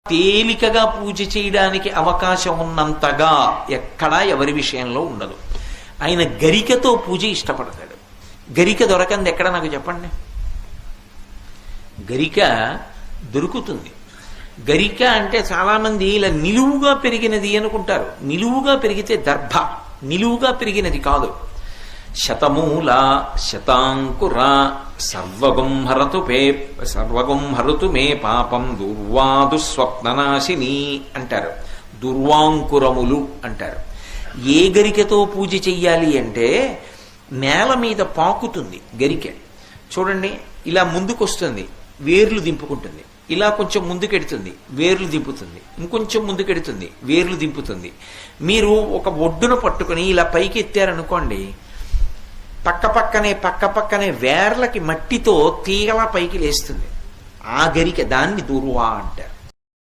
తేలికగా పూజ చేయడానికి అవకాశం ఉన్నంతగా ఎక్కడా ఎవరి విషయంలో ఉండదు. ఆయన గరికతో పూజ ఇష్టపడతాడు. గరిక దొరకంది ఎక్కడ నాకు చెప్పండి. గరిక దొరుకుతుంది. గరిక అంటే చాలామంది ఇలా నిలువుగా పెరిగినది అనుకుంటారు. నిలువుగా పెరిగితే దర్భ, నిలువుగా పెరిగినది కాదు. శతమూల శతాంకుర సర్వగం హరతు మే పాపం దుర్వాదు స్వప్ననాశిని అంటారు. దుర్వాంకురములు అంటారు. ఏ గరికతో పూజ చెయ్యాలి అంటే నేల మీద పాకుతుంది గరిక. చూడండి, ఇలా ముందుకొస్తుంది, వేర్లు దింపుకుంటుంది. ఇలా కొంచెం ముందుకెడుతుంది, వేర్లు దింపుతుంది. ఇంకొంచెం ముందుకెడుతుంది, వేర్లు దింపుతుంది. మీరు ఒక ఒడ్డును పట్టుకుని ఇలా పైకి ఎత్తారనుకోండి, పక్కపక్కనే వేర్లకి మట్టితో తీగలా పైకి లేస్తుంది. ఆ గరిక, దాన్ని దుర్వా అంటారు.